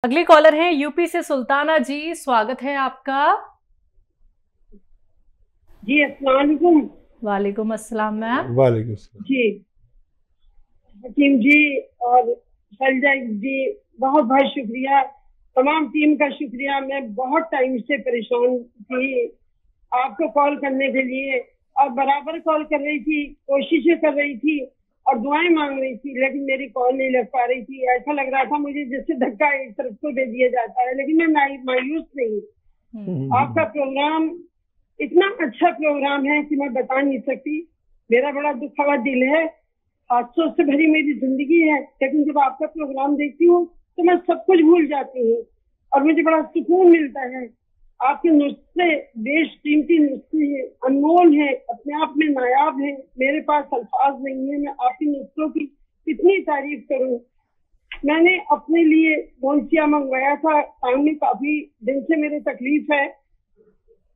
अगली कॉलर है यूपी से सुल्ताना जी, स्वागत है आपका। जी अस्सलाम वालेकुम। वालेकुम अस्सलाम मैम। वालेकुम अस्सलाम। जी हकीम जी और शैलजा जी, बहुत बहुत शुक्रिया, तमाम टीम का शुक्रिया। मैं बहुत टाइम से परेशान थी आपको कॉल करने के लिए और बराबर कॉल कर रही थी, कोशिशें कर रही थी और दुआएं मांग रही थी, लेकिन मेरी कॉल नहीं लग पा रही थी। ऐसा लग रहा था मुझे जैसे धक्का एक तरफ को दे दिया जाता है, लेकिन मैं मायूस नहीं। आपका प्रोग्राम इतना अच्छा प्रोग्राम है कि मैं बता नहीं सकती। मेरा बड़ा दुखा हुआ दिल है, हादसों से भरी मेरी जिंदगी है, लेकिन जब आपका प्रोग्राम देखती हूँ तो मैं सब कुछ भूल जाती हूँ और मुझे बड़ा सुकून मिलता है। आपके नुस्खे बेशकीमती नुस्खे हैं, अनमोल है, अपने आप में नायाब है। मेरे पास अल्फाज नहीं है, मैं आपके नुस्खों की कितनी तारीफ करूँ। मैंने अपने लिए गोंसिया मंगवाया था, काम में काफी दिन से मेरे तकलीफ है,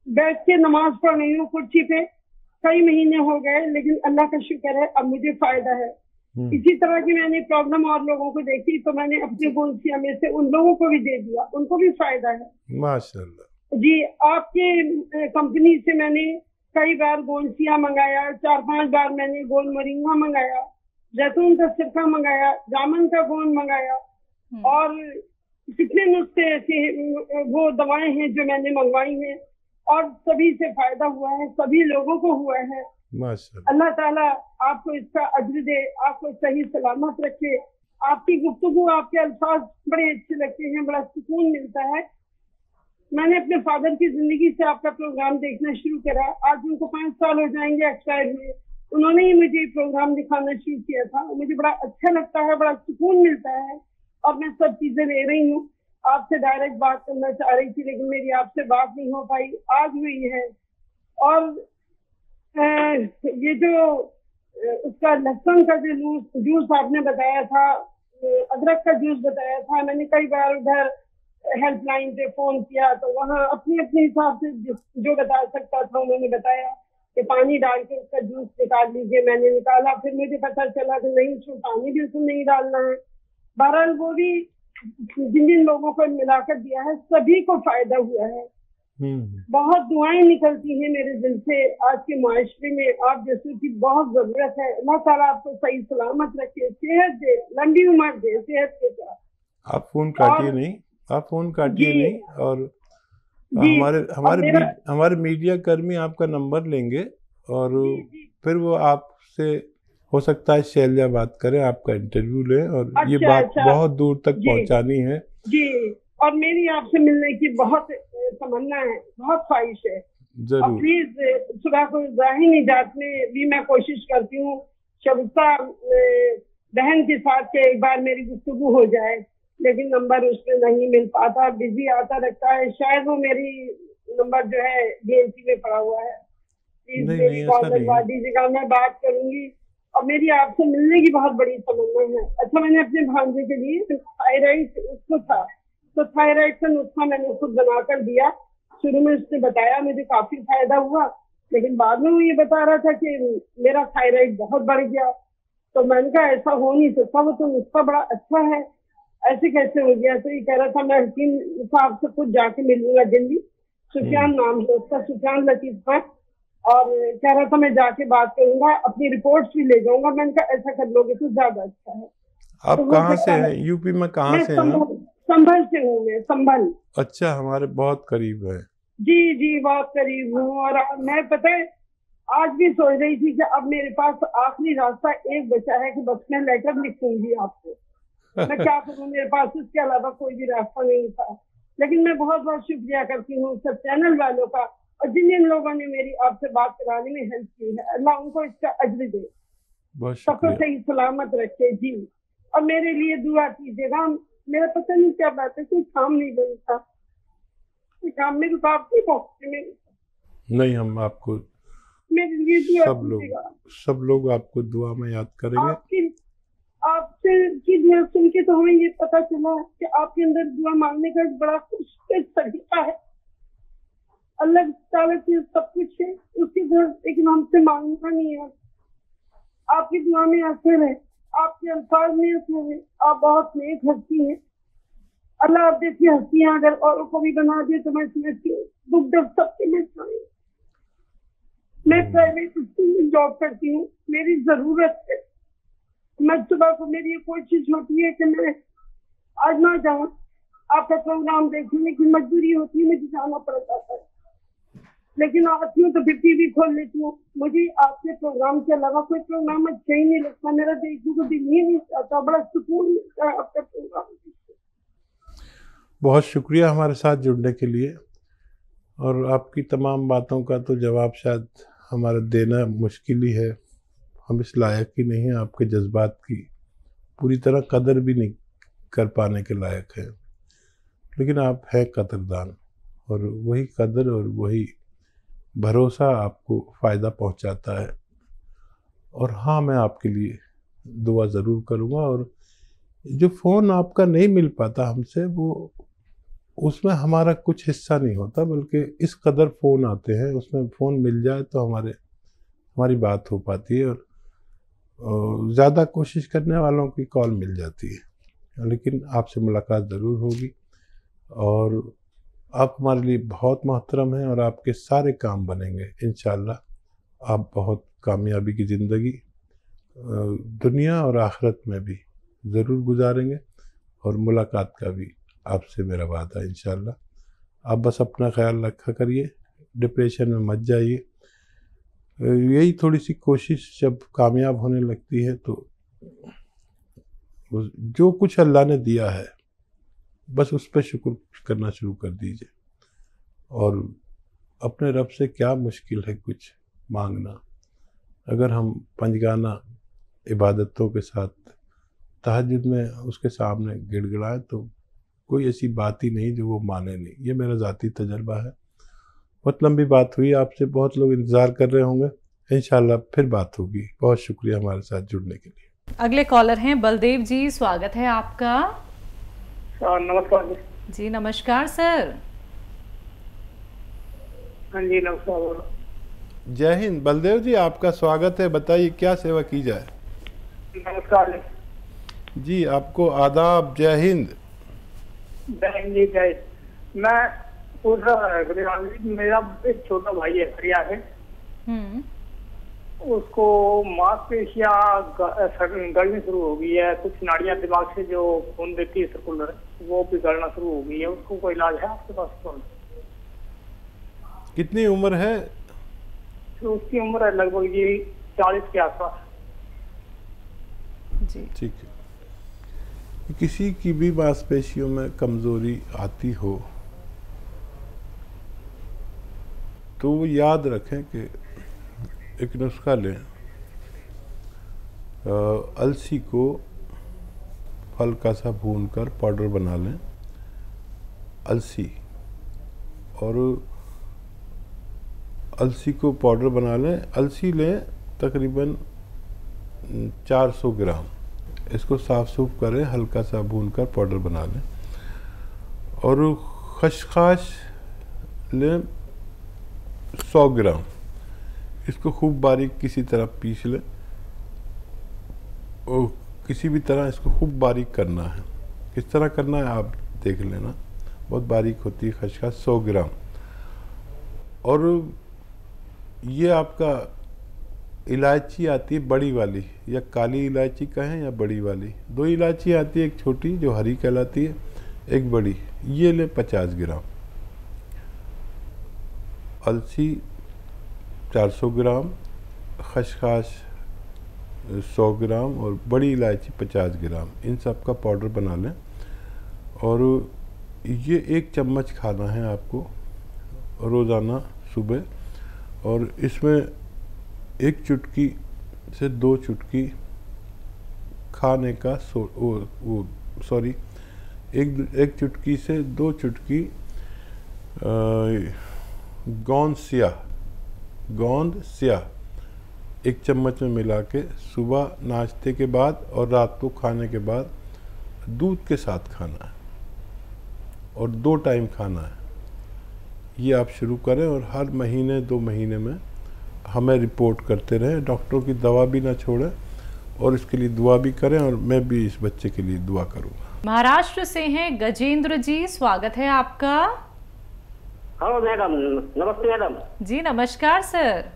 बैठ के नमाज पढ़ रही हूँ कुर्सी पे, कई महीने हो गए, लेकिन अल्लाह का शुक्र है अब मुझे फायदा है। इसी तरह की मैंने प्रॉब्लम और लोगों को देखी तो मैंने अपने गोंसिया में से उन लोगों को भी दे दिया, उनको भी फायदा है माशाल्लाह। जी। आपके कंपनी से मैंने कई बार गोंसिया मंगाया, 4-5 बार मैंने गोल मोरिंगा मंगाया, जैतून का सिरका मंगाया, जामुन का गोंद मंगाया और कितने नुस्खे ऐसे वो दवाएं हैं जो मैंने मंगवाई हैं और सभी से फायदा हुआ है, सभी लोगों को हुआ है। माशाल्लाह। अल्लाह ताला आपको इसका अज्र दे, आपको सही सलामत रखे। आपकी गुफ्तगू, आपके अल्फाज बड़े अच्छे लगते हैं, बड़ा सुकून मिलता है। मैंने अपने फादर की जिंदगी से आपका प्रोग्राम देखना शुरू करा, आज उनको 5 साल हो जाएंगे एक्सपायर हुए। उन्होंने ही मुझे प्रोग्राम दिखाना शुरू किया था, मुझे बड़ा अच्छा लगता है, बड़ा सुकून मिलता है और मैं सब चीजें ले रही हूँ। आपसे डायरेक्ट बात करना चाह रही थी लेकिन मेरी आपसे बात नहीं हो पाई, आज हुई है। और ये जो उसका लहसुन का जो जूस आपने बताया था, अदरक का जूस बताया था, मैंने कई बार उधर हेल्पलाइन पे फोन किया तो वहाँ अपने अपने हिसाब से जो बता सकता था उन्होंने बताया कि पानी डाल के उसका जूस निकाल लीजिए। मैंने निकाला, फिर मुझे पता चला कि नहीं, उसमें पानी बिल्कुल नहीं डालना है। बहरहाल वो भी जिन जिन लोगों को मिलाकर दिया है सभी को फायदा हुआ है। बहुत दुआएं निकलती हैं मेरे दिल से। आज के माशरे में आप जैसे की बहुत जरूरत है। अल्लाह ताला आपको सही सलामत रखे, सेहत दे, लंबी उम्र दे, सेहत के साथ। आप फोन काटिए नहीं, आप फोन काटिए नहीं। और हमारे मीडिया कर्मी आपका नंबर लेंगे और फिर वो आपसे हो सकता है शैलजा बात करें, आपका इंटरव्यू लें और ये बात बहुत दूर तक पहुंचानी है जी। और मेरी आपसे मिलने की बहुत तमन्ना है, बहुत ख्वाहिश है। जरूर। प्लीज सुबह को जाहिर निजात में भी मैं कोशिश करती हूँ शगुफ्ता बहन के साथ के एक बार मेरी गुफ्तगू हो जाए, लेकिन नंबर उसमें नहीं मिल पाता, बिजी आता रहता है। शायद वो मेरी नंबर जो है DNC में पड़ा हुआ है। प्लीज मेरी कॉल लगवा दीजिएगा, मैं बात करूंगी। और मेरी आपसे मिलने की बहुत बड़ी तमन्ना है। अच्छा, मैंने अपने भांजे के लिए थायराइड उसको था तो थायराइड का नुस्खा मैंने खुद बनाकर दिया। शुरू में उसने बताया, मुझे काफी फायदा हुआ, लेकिन बाद में वो ये बता रहा था कि मेरा थायराइड बहुत बढ़ गया। तो मैंने कहा ऐसा हो नहीं सकता, वो तो नुस्खा बड़ा अच्छा है, ऐसे कैसे हो गया? तो ये कह रहा था मैं हकीम साहब से खुद जाके मिलूंगा दिल्ली, सुफियान नाम है उसका, सुफियान लतीफ पर, और कह रहा था मैं जाके बात करूंगा, अपनी रिपोर्ट्स भी ले जाऊंगा। मैंने कहा ऐसा कर लोगे तो ज्यादा अच्छा है। आप तो कहाँ से हैं? यूपी में कहाँ से हैं? संभल से हूँ मैं, संभल। अच्छा, हमारे बहुत करीब है। जी जी, बहुत करीब हूँ। और मैं पता है आज भी सोच रही थी कि अब मेरे पास आखिरी रास्ता एक बचा है कि बस मैं लेटर लिखूंगी आपको। मैं क्या करूँ, मेरे पास इसके अलावा कोई भी रास्ता नहीं था। लेकिन मैं बहुत बहुत शुक्रिया करती हूँ सब चैनल वालों का और जिन जिन लोगों ने मेरी आपसे बात कराने में हेल्प की है। अल्लाह उनको इसका अज्र दे, सबको सही सलामत रखे जी। और मेरे लिए दुआ कीजिएगा। मेरा पता नहीं क्या बात है, कोई काम नहीं बनता, काम में रुकावट नहीं पहुंचती मेरे। नहीं, हम आपको मेरे लिए दुआ सब लोग आपको दुआ में याद करेंगे। आपसे की दुआ सुन के तो हमें ये पता चला कि आपके अंदर दुआ मांगने का एक बड़ा खुशकिस्मत तरीका है। अल्लाह ताला की सब कुछ है उसके घर, लेकिन हमसे मांगना नहीं है। आपकी दुआ में असर है, आपके अल्फाज में असर है, आप बहुत नेक हस्ती हैं। अल्लाह आप जैसी हस्तियां अगर औरों को भी बना दे तो मैं समझती हूँ दुख दर्द सबके लिए चाहिए। मैं प्राइवेट स्कूल में जॉब करती हूँ, मेरी जरूरत है, मैं सुबह को मेरी ये कोशिश होती है कि मैं आज ना जाऊँ, आपका प्रोग्राम देखूं, लेकिन मजबूरी होती है, मुझे जाना पड़ता है। लेकिन आती हूँ तो फिर टीवी खोल लेती हूँ, मुझे आपके प्रोग्राम के अलावा कोई प्रोग्राम अच्छा ही नहीं लगता, मेरा देखने को दिल ही नहीं चाहता, बड़ा सुकून मिलता है आपका प्रोग्राम। बहुत शुक्रिया हमारे साथ जुड़ने के लिए, और आपकी तमाम बातों का तो जवाब शायद हमारा देना मुश्किल ही है। हम इस लायक ही नहीं हैं, आपके जज्बात की पूरी तरह कदर भी नहीं कर पाने के लायक है, लेकिन आप हैं कदरदान, और वही कदर और वही भरोसा आपको फ़ायदा पहुंचाता है। और हाँ, मैं आपके लिए दुआ ज़रूर करूँगा। और जो फ़ोन आपका नहीं मिल पाता हमसे, वो उसमें हमारा कुछ हिस्सा नहीं होता, बल्कि इस कदर फ़ोन आते हैं, उसमें फ़ोन मिल जाए तो हमारी बात हो पाती है, और ज़्यादा कोशिश करने वालों की कॉल मिल जाती है। लेकिन आपसे मुलाकात ज़रूर होगी, और आप हमारे लिए बहुत मोहतरम हैं, और आपके सारे काम बनेंगे इंशाअल्लाह। आप बहुत कामयाबी की ज़िंदगी दुनिया और आखिरत में भी ज़रूर गुजारेंगे, और मुलाकात का भी आपसे मेरा वादा है इंशाअल्लाह। आप बस अपना ख्याल रखा करिए, डिप्रेशन में मत जाइए। यही थोड़ी सी कोशिश जब कामयाब होने लगती है तो जो कुछ अल्लाह ने दिया है बस उस पर शुक्र करना शुरू कर दीजिए। और अपने रब से क्या मुश्किल है कुछ मांगना, अगर हम पंजगाना इबादतों के साथ तहज्जुद में उसके सामने गिड़गिड़ाएं तो कोई ऐसी बात ही नहीं जो वो माने नहीं। ये मेरा ज़ाती तजर्बा है। बहुत लंबी बात हुई, आपसे बहुत लोग इंतज़ार कर रहे होंगे, इंशाल्लाह फिर बात होगी। बहुत शुक्रिया हमारे साथ जुड़ने के लिए। अगले कॉलर हैं बलदेव जी, स्वागत है आपका। नमस्कार जी नमस्कार सर। हाँ जी नमस्कार। जय हिंद बलदेव जी, आपका स्वागत है। बताइए क्या सेवा की जाए। नमस्कार जी, आपको आदाब। जय हिंद। जी जय। मैं पूछ रहा मेरा एक छोटा भाई है हरिया है, उसको मांसपेशियां गलनी शुरू हो गई है, कुछ नाड़ियां दिमाग से जो खून देती है सर्कुलर वो भी गलना शुरू हो गई है। उसको कोई इलाज है आपके पास? कितनी उम्र है? तो उसकी उम्र है लगभग ये 40 के आसपास। जी ठीक है। किसी की भी मांसपेशियों में कमज़ोरी आती हो तो वो याद रखें कि एक नुस्खा लें। अलसी को हल्का सा भूनकर पाउडर बना लें, अलसी, और अलसी को पाउडर बना लें। अलसी लें तकरीबन 400 ग्राम, इसको साफ सूफ करें, हल्का सा भूनकर पाउडर बना लें। और खसखस लें 100 ग्राम, इसको खूब बारीक किसी तरह पीस लें, और किसी भी तरह इसको खूब बारीक करना है। किस तरह करना है आप देख लेना, बहुत बारीक होती है खसखस। 100 ग्राम। और ये आपका इलायची आती है बड़ी वाली, या काली इलायची कहें या बड़ी वाली, 2 इलायची आती है, एक छोटी जो हरी कहलाती है, एक बड़ी, ये ले 50 ग्राम। अलसी 400 ग्राम, खसखस 100 ग्राम और बड़ी इलायची 50 ग्राम, इन सब का पाउडर बना लें। और ये 1 चम्मच खाना है आपको रोज़ाना सुबह। और इसमें 1 चुटकी से 2 चुटकी खाने का एक चुटकी से 2 चुटकी गोंद स्याह 1 चम्मच में मिला के सुबह नाश्ते के बाद और रात को खाने के बाद दूध के साथ खाना है, और 2 टाइम खाना है। ये आप शुरू करें, और हर महीने 2 महीने में हमें रिपोर्ट करते रहें। डॉक्टरों की दवा भी ना छोड़ें, और इसके लिए दुआ भी करें और मैं भी इस बच्चे के लिए दुआ करूँगा। महाराष्ट्र से हैं गजेंद्र जी, स्वागत है आपका। हाँ मैडम, नमस्ते मैडम। जी नमस्कार सर।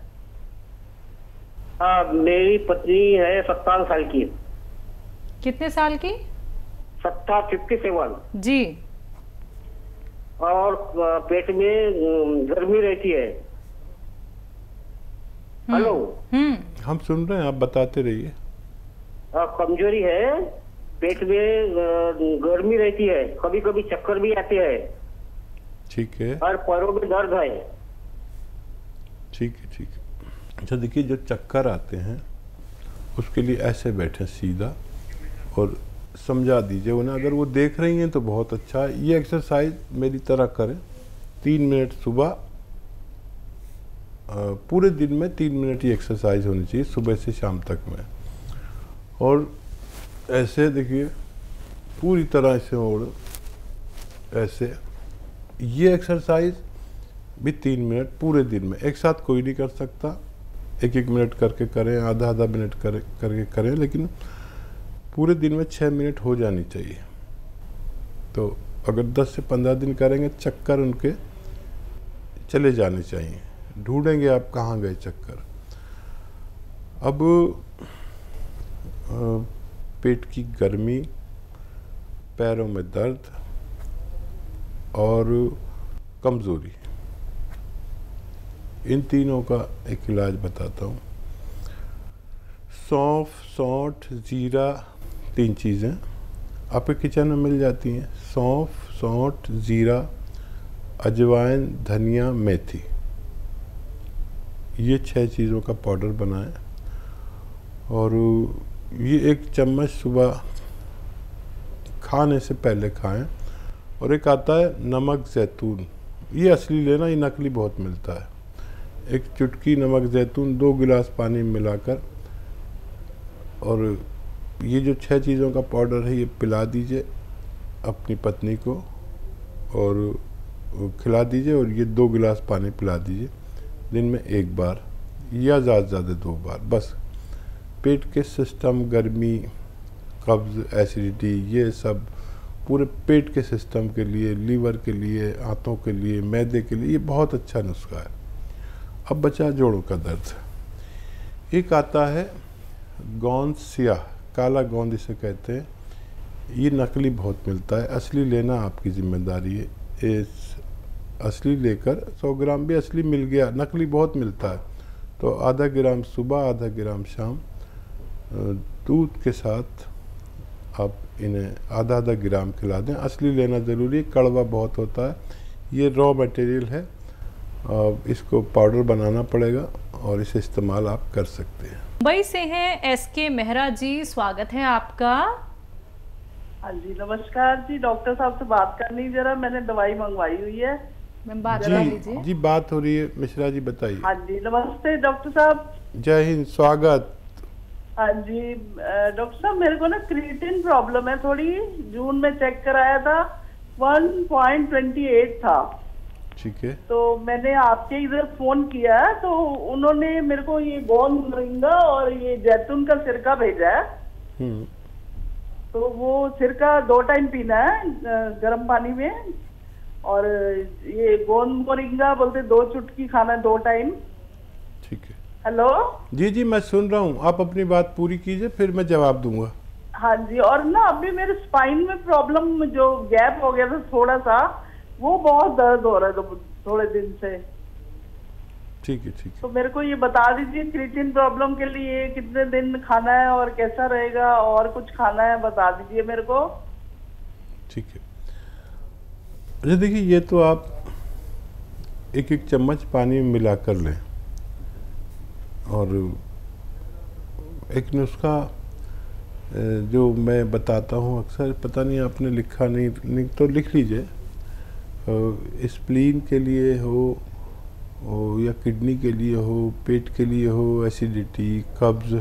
मेरी पत्नी है 57 साल की। कितने साल की? 57 जी। और पेट में गर्मी रहती है। हेलो। हम सुन रहे हैं, आप बताते रहिए। कमजोरी है, पेट में गर्मी रहती है, कभी कभी चक्कर भी आते हैं। ठीक है। और पैरों में दर्द है। ठीक है, ठीक है। अच्छा देखिए, जो चक्कर आते हैं उसके लिए ऐसे बैठे सीधा और समझा दीजिए उन्हें। अगर वो देख रही हैं तो बहुत अच्छा है। ये एक्सरसाइज मेरी तरह करें, 3 मिनट सुबह, पूरे दिन में 3 मिनट ये एक्सरसाइज होनी चाहिए, सुबह से शाम तक में। और ऐसे देखिए पूरी तरह से, और ऐसे ये एक्सरसाइज भी 3 मिनट पूरे दिन में। एक साथ कोई नहीं कर सकता, 1-1 मिनट करके करें, आधा मिनट करके करें, लेकिन पूरे दिन में 6 मिनट हो जानी चाहिए। तो अगर 10 से 15 दिन करेंगे, चक्कर उनके चले जाने चाहिए। ढूंढेंगे आप कहाँ गए चक्कर। अब पेट की गर्मी, पैरों में दर्द और कमज़ोरी, इन तीनों का एक इलाज बताता हूँ। सौंफ, सौंठ, जीरा, 3 चीज़ें आपके किचन में मिल जाती हैं। सौंफ, सौंठ, जीरा, अजवाइन, धनिया, मेथी, ये 6 चीज़ों का पाउडर बनाएं और ये 1 चम्मच सुबह खाने से पहले खाएं। और एक आता है नमक ज़ैतून, ये असली लेना, ये नकली बहुत मिलता है। 1 चुटकी नमक ज़ैतून 2 गिलास पानी में मिलाकर, और ये जो 6 चीज़ों का पाउडर है ये पिला दीजिए अपनी पत्नी को और खिला दीजिए। और ये 2 गिलास पानी पिला दीजिए दिन में 1 बार या ज़्यादा से ज़्यादा 2 बार। बस पेट के सिस्टम, गर्मी, कब्ज़, एसिडिटी, ये सब पूरे पेट के सिस्टम के लिए, लीवर के लिए, आंतों के लिए, मैदे के लिए ये बहुत अच्छा नुस्खा है। अब बचा जोड़ों का दर्द। एक आता है गोंद स्याह, काला गोंद इसे कहते हैं। ये नकली बहुत मिलता है, असली लेना आपकी जिम्मेदारी है। इस असली लेकर 100 ग्राम भी असली मिल गया, नकली बहुत मिलता है, तो आधा ग्राम सुबह, आधा ग्राम शाम दूध के साथ आप इन्हें आधा ग्राम खिला दें। असली लेना ज़रूरी है, कड़वा बहुत होता है। ये रॉ मटेरियल है, इसको पाउडर बनाना पड़ेगा और इसे इस्तेमाल आप कर सकते हैं। मुंबई से हैं SK मेहरा जी, स्वागत है आपका। हाँ जी नमस्कार जी, डॉक्टर साहब से बात करनी जरा, मैंने दवाई मंगवाई हुई है। मैम बात करा लीजिए। जी बात हो रही है, मिश्रा जी बताइए। हाँ जी नमस्ते डॉक्टर साहब। जय हिंद, स्वागत। हाँ जी डॉक्टर साहब, मेरे को ना क्रिएटिन प्रॉब्लम है थोड़ी। जून में चेक कराया था, 1.28 था। ठीक है। तो मैंने आपके इधर फोन किया है, तो उन्होंने मेरे को ये गोंद मोरिंगा और ये जैतून का सिरका भेजा है। तो वो सिरका 2 टाइम पीना है गर्म पानी में, और ये गोंद मोरिंगा बोलते 2 चुटकी खाना है 2 टाइम। ठीक है। हेलो जी जी मैं सुन रहा हूँ, आप अपनी बात पूरी कीजिए फिर मैं जवाब दूंगा। हाँ जी, और ना अभी मेरे स्पाइन में प्रॉब्लम, जो गैप हो गया था थोड़ा सा, वो बहुत दर्द हो रहा है थोड़े दिन से। ठीक है, ठीक है। तो मेरे को ये बता दीजिए, क्रिएटिन प्रॉब्लम के लिए कितने दिन खाना है और कैसा रहेगा, और कुछ खाना है बता दीजिए मेरे को। ठीक है। अच्छा देखिए, ये तो आप 1-1 चम्मच पानी में मिला कर लें, और एक नुस्खा जो मैं बताता हूँ अक्सर, पता नहीं आपने लिखा नहीं तो लिख लीजिए। स्प्लीन के लिए हो या किडनी के लिए हो, पेट के लिए हो, एसिडिटी, कब्ज़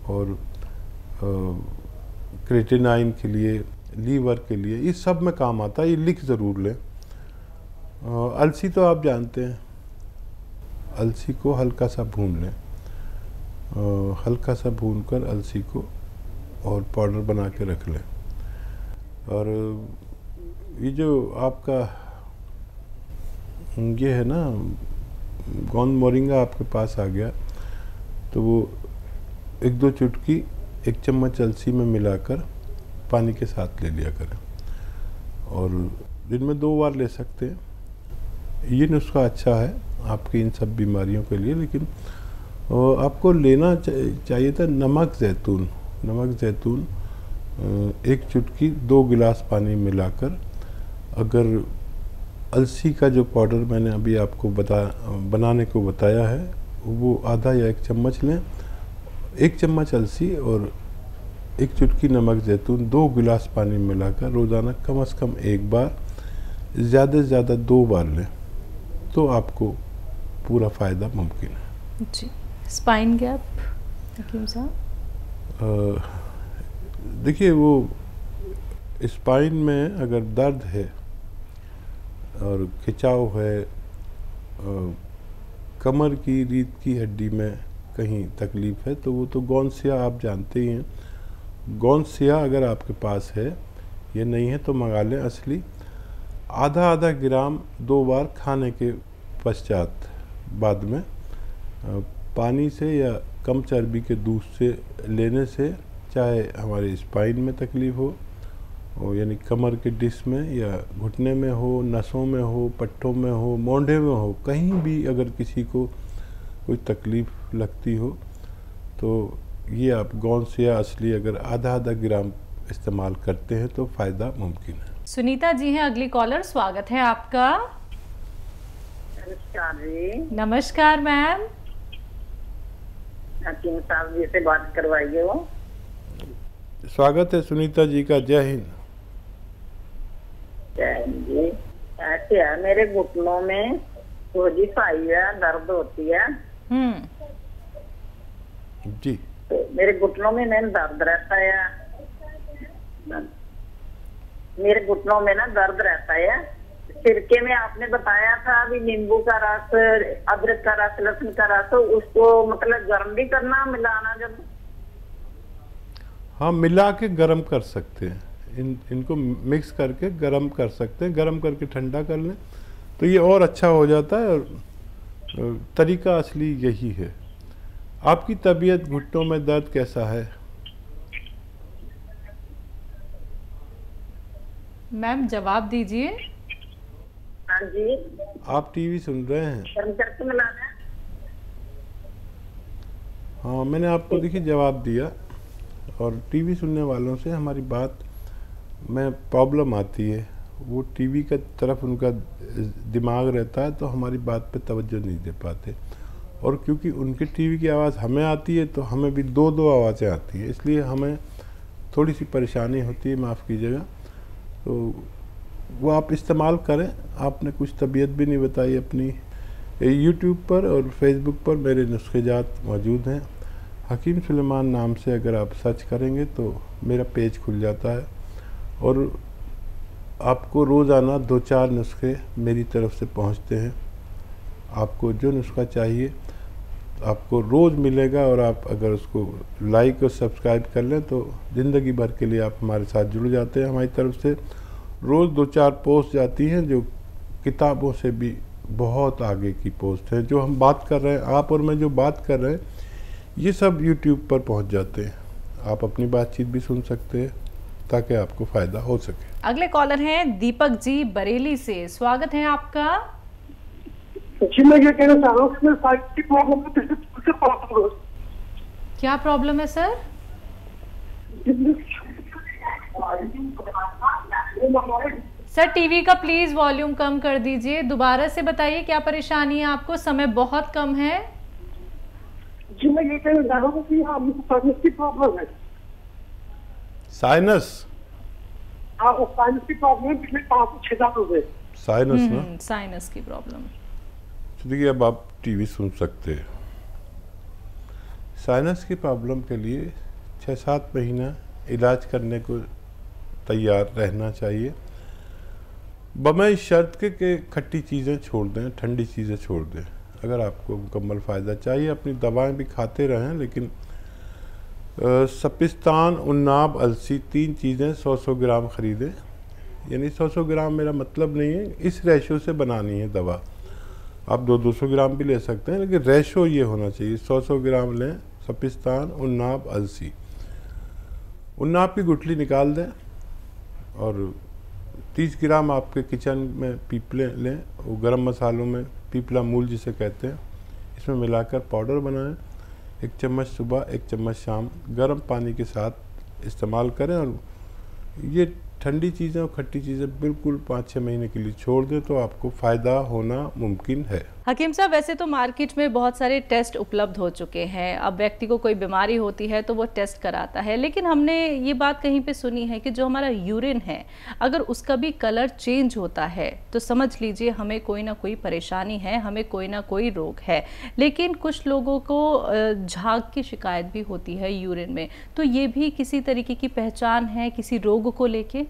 और क्रेटिनाइन के लिए, लीवर के लिए, ये सब में काम आता है। ये लिख ज़रूर लें। अलसी तो आप जानते हैं, अलसी को हल्का सा भून लें, हल्का सा भूनकर अलसी को और पाउडर बना के रख लें। और ये जो आपका ये है ना गोंद मोरिंगा आपके पास आ गया, तो वो 1-2 चुटकी 1 चम्मच अलसी में मिलाकर पानी के साथ ले लिया करें, और दिन में 2 बार ले सकते हैं। ये नुस्खा अच्छा है आपकी इन सब बीमारियों के लिए। लेकिन आपको लेना चाहिए था नमक ज़ैतून। नमक ज़ैतून 1 चुटकी 2 गिलास पानी मिलाकर, अगर अलसी का जो पाउडर मैंने अभी आपको बनाने को बताया है वो आधा या 1 चम्मच लें। 1 चम्मच अलसी और 1 चुटकी नमक ज़ैतून 2 गिलास पानी मिलाकर रोज़ाना कम से कम 1 बार, ज़्यादा से ज़्यादा 2 बार लें, तो आपको पूरा फ़ायदा मुमकिन है। जी। स्पाइन गैप हकीम साहब? देखिए, वो स्पाइन में अगर दर्द है और खिंचाव है, कमर की रीढ़ की हड्डी में कहीं तकलीफ़ है, तो वो तो गौनसिया आप जानते ही हैं। गौनसिया अगर आपके पास है या नहीं है तो मंगा लें असली। आधा ग्राम 2 बार खाने के पश्चात बाद में पानी से या कम चर्बी के दूध से लेने से, चाहे हमारे स्पाइन में तकलीफ़ हो यानी कमर के डिस्क में या घुटने में हो, नसों में हो, पट्टों में हो, मोंढे में हो, कहीं भी अगर किसी को कोई तकलीफ़ लगती हो तो ये आप गौनसिया असली अगर आधा ग्राम इस्तेमाल करते हैं तो फ़ायदा मुमकिन है। सुनीता जी हैं अगली कॉलर, स्वागत है आपका। नमस्कार जी। नमस्कार मैम। हकीम साहब जी से बात करवाइए। हो स्वागत है सुनीता जी का। जय हिंद। जय हिंद जी। ऐसे है, मेरे घुटनों में सोजिश आई है, दर्द होती है जी। तो मेरे घुटनों में दर्द रहता है, मेरे घुटनों में ना दर्द रहता है। सिरके में आपने बताया था अभी नींबू का रस, अदरक का रस, लहसुन का रस, उसको मतलब गर्म भी करना, मिलाना जब? हाँ, मिला के गर्म कर सकते हैं। इनको मिक्स करके गर्म कर सकते हैं। गर्म करके ठंडा कर लें तो ये और अच्छा हो जाता है। और तरीका असली यही है। आपकी तबीयत, घुटनों में दर्द कैसा है? मैम जवाब दीजिए। हाँ जी। आप टीवी सुन रहे हैं? गर्म करके मिलाना है। हाँ, मैंने आपको देखिए जवाब दिया। और टीवी सुनने वालों से हमारी बात में प्रॉब्लम आती है, वो टीवी का तरफ उनका दिमाग रहता है तो हमारी बात पे तवज्जो नहीं दे पाते। और क्योंकि उनके टीवी की आवाज़ हमें आती है तो हमें भी 2 आवाज़ें आती है, इसलिए हमें थोड़ी सी परेशानी होती है, माफ़ कीजिएगा। तो वो आप इस्तेमाल करें। आपने कुछ तबीयत भी नहीं बताई अपनी। यूट्यूब पर और फेसबुक पर मेरे नुस्खेजात मौजूद हैं। हकीम सुलेमान नाम से अगर आप सर्च करेंगे तो मेरा पेज खुल जाता है, और आपको रोज़ाना 2-4 नुस्खे मेरी तरफ से पहुंचते हैं। आपको जो नुस्खा चाहिए आपको रोज़ मिलेगा, और आप अगर उसको लाइक और सब्सक्राइब कर लें तो ज़िंदगी भर के लिए आप हमारे साथ जुड़ जाते हैं। हमारी तरफ से रोज़ 2-4 पोस्ट जाती हैं जो किताबों से भी बहुत आगे की पोस्ट है। जो हम बात कर रहे हैं, आप और मैं जो बात कर रहे हैं, ये सब यूट्यूब पर पहुंच जाते हैं। आप अपनी बातचीत भी सुन सकते हैं ताकि आपको फ़ायदा हो सके। अगले कॉलर हैं दीपक जी बरेली से, स्वागत है आपका। जी, मैं ये कहना चाह रहा हूँ कि साइड की प्रॉब्लम है। क्या प्रॉब्लम है सर? सर टीवी का प्लीज वॉल्यूम कम कर दीजिए। दोबारा से बताइए क्या परेशानी है आपको, समय बहुत कम है। जी, मैं ये कहना चाह रहा हूँ कि मुझे साइनस की प्रॉब्लम है। साइनस? हाँ, वो साइनस की प्रॉब्लम है, पिछले 5 से 6 साल हो गए। साइनस ना? साइनस की प्रॉब्लम। देखिए, अब आप टीवी सुन सकते हैं। साइनस की प्रॉब्लम के लिए 6-7 महीना इलाज करने को तैयार रहना चाहिए, बगैर शर्त के खट्टी चीज़ें छोड़ दें, ठंडी चीज़ें छोड़ दें। अगर आपको मुकम्मल फ़ायदा चाहिए अपनी दवाएं भी खाते रहें, लेकिन सपिस्तान, उन्नाब, अलसी 3 चीज़ें 100-100 ग्राम ख़रीदें। यानी 100-100 ग्राम मेरा मतलब नहीं है इस रेशो से बनानी है दवा, आप 200-200 ग्राम भी ले सकते हैं, लेकिन रेशो ये होना चाहिए 100-100 ग्राम लें। सपिस्तान, उन्नाब, अलसी। उन्नाब की गुठली निकाल दें और 30 ग्राम आपके किचन में पीपले लें, वो गरम मसालों में पीपला मूल जिसे कहते हैं, इसमें मिलाकर पाउडर बनाएं। 1 चम्मच सुबह, 1 चम्मच शाम गर्म पानी के साथ इस्तेमाल करें। और ये ठंडी चीज़ें और खट्टी चीज़ें बिल्कुल 5-6 महीने के लिए छोड़ दें तो आपको फ़ायदा होना मुमकिन है। हकीम साहब, वैसे तो मार्केट में बहुत सारे टेस्ट उपलब्ध हो चुके हैं, अब व्यक्ति को कोई बीमारी होती है तो वो टेस्ट कराता है, लेकिन हमने ये बात कहीं पे सुनी है कि जो हमारा यूरिन है अगर उसका भी कलर चेंज होता है तो समझ लीजिए हमें कोई ना कोई परेशानी है, हमें कोई ना कोई रोग है। लेकिन कुछ लोगों को झाग की शिकायत भी होती है यूरिन में, तो ये भी किसी तरीके की पहचान है किसी रोग को लेके?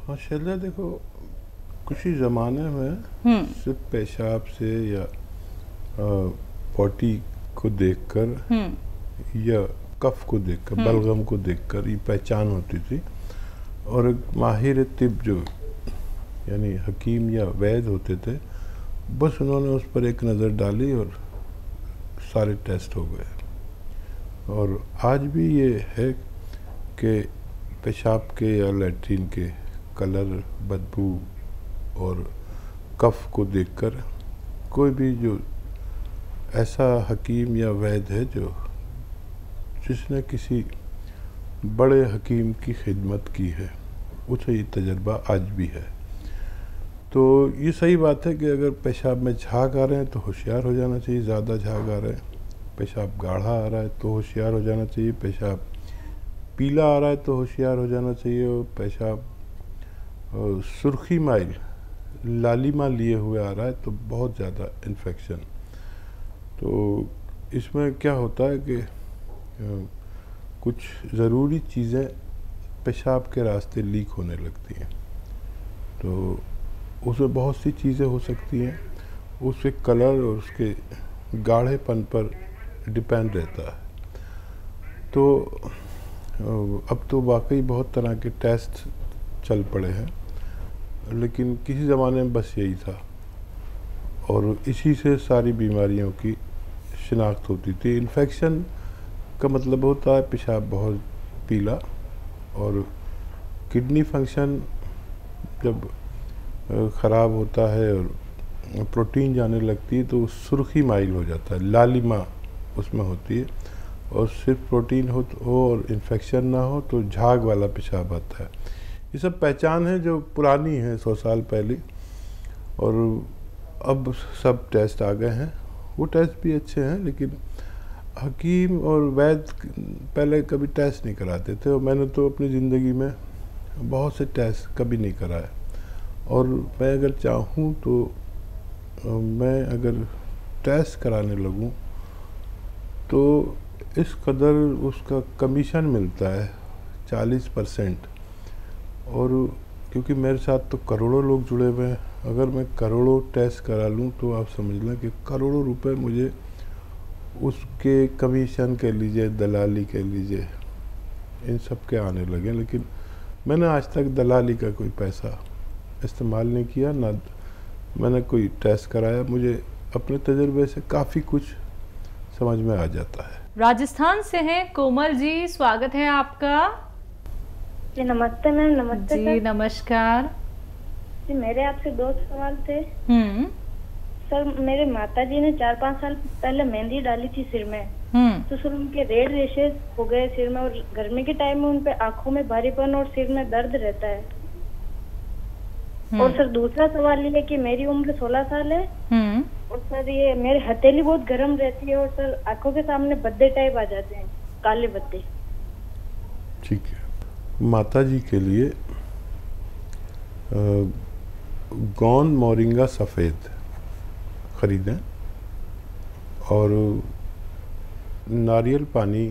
माशाल्लाह, देखो कुछ ही ज़माने में सिर्फ पेशाब से या पॉटी को देखकर या कफ को देखकर, बलगम को देखकर ये पहचान होती थी। और एक माहिर तिब जो यानी हकीम या वैद होते थे, बस उन्होंने उस पर एक नज़र डाली और सारे टेस्ट हो गए। और आज भी ये है कि पेशाब के या लैट्रिन के कलर, बदबू और कफ को देखकर कोई भी जो ऐसा हकीम या वैद है जो जिसने किसी बड़े हकीम की खिदमत की है, उसे ये तजर्बा आज भी है। तो ये सही बात है कि अगर पेशाब में झाग आ रहे हैं तो होशियार हो जाना चाहिए, ज़्यादा झाग आ रहे हैं। पेशाब गाढ़ा आ रहा है तो होशियार हो जाना चाहिए। पेशाब पीला आ रहा है तो होशियार हो जाना चाहिए। और पेशाब सुर्खी माइल, लालिमा लिए हुए आ रहा है तो बहुत ज़्यादा इन्फेक्शन। तो इसमें क्या होता है कि कुछ ज़रूरी चीज़ें पेशाब के रास्ते लीक होने लगती हैं, तो उसमें बहुत सी चीज़ें हो सकती हैं। उसके कलर और उसके गाढ़ेपन पर डिपेंड रहता है। तो अब तो वाकई बहुत तरह के टेस्ट चल पड़े हैं, लेकिन किसी ज़माने में बस यही था और इसी से सारी बीमारियों की शिनाख्त होती थी। इन्फेक्शन का मतलब होता है पेशाब बहुत पीला, और किडनी फंक्शन जब ख़राब होता है और प्रोटीन जाने लगती है तो सुर्खी माइल हो जाता है, लालिमा उसमें होती है। और सिर्फ प्रोटीन हो और इन्फेक्शन ना हो तो झाग वाला पेशाब आता है। ये सब पहचान है जो पुरानी है 100 साल पहले, और अब सब टेस्ट आ गए हैं। वो टेस्ट भी अच्छे हैं, लेकिन हकीम और वैद पहले कभी टेस्ट नहीं कराते थे, और मैंने तो अपनी ज़िंदगी में बहुत से टेस्ट कभी नहीं कराए। और मैं अगर चाहूँ तो मैं अगर टेस्ट कराने लगूँ तो इस कदर उसका कमीशन मिलता है 40%। और क्योंकि मेरे साथ तो करोड़ों लोग जुड़े हुए हैं, अगर मैं करोड़ों टेस्ट करा लूँ तो आप समझ लें कि करोड़ों रुपए मुझे उसके कमीशन कह लीजिए, दलाली कह लीजिए, इन सब के आने लगे। लेकिन मैंने आज तक दलाली का कोई पैसा इस्तेमाल नहीं किया, ना मैंने कोई टेस्ट कराया। मुझे अपने तजुर्बे से काफ़ी कुछ समझ में आ जाता है। राजस्थान से हैं कोमल जी, स्वागत है आपका। जी नमस्ते मैम। नमस्ते जी नमस्कार जी। मेरे आपसे 2 सवाल थे। सर, मेरे माताजी ने 4-5 साल पहले मेहंदी डाली थी सिर में, तो सर उनके रेड रेशेस हो गए सिर में, और गर्मी के टाइम में उनपे आंखों में भारीपन और सिर में दर्द रहता है। और सर दूसरा सवाल ये है कि मेरी उम्र 16 साल है, और सर ये मेरी हथेली बहुत गर्म रहती है, और सर आंखों के सामने बद्दे टाइप आ जाते हैं, काले बद्दे। ठीक है, माता जी के लिए गौन मोरिंगा सफ़ेद ख़रीदें और नारियल पानी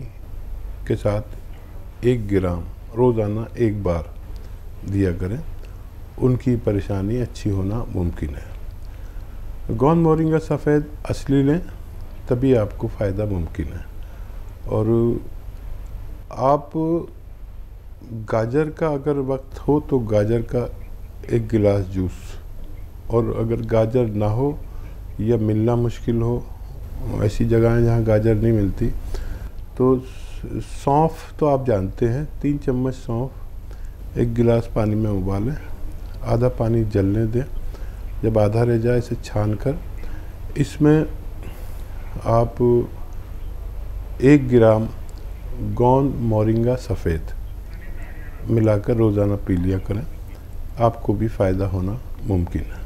के साथ 1 ग्राम रोज़ाना 1 बार दिया करें। उनकी परेशानी अच्छी होना मुमकिन है। गोंद मोरिंगा सफ़ेद असली लें तभी आपको फ़ायदा मुमकिन है। और आप गाजर का अगर वक्त हो तो गाजर का 1 गिलास जूस, और अगर गाजर ना हो या मिलना मुश्किल हो, ऐसी जगह हैं जहाँ गाजर नहीं मिलती, तो सौंफ तो आप जानते हैं, 3 चम्मच सौंफ 1 गिलास पानी में उबालें, आधा पानी जलने दें, जब आधा रह जाए इसे छान कर इसमें आप 1 ग्राम गोंद मोरिंगा सफ़ेद मिलाकर रोज़ाना पी लिया करें, आपको भी फ़ायदा होना मुमकिन है।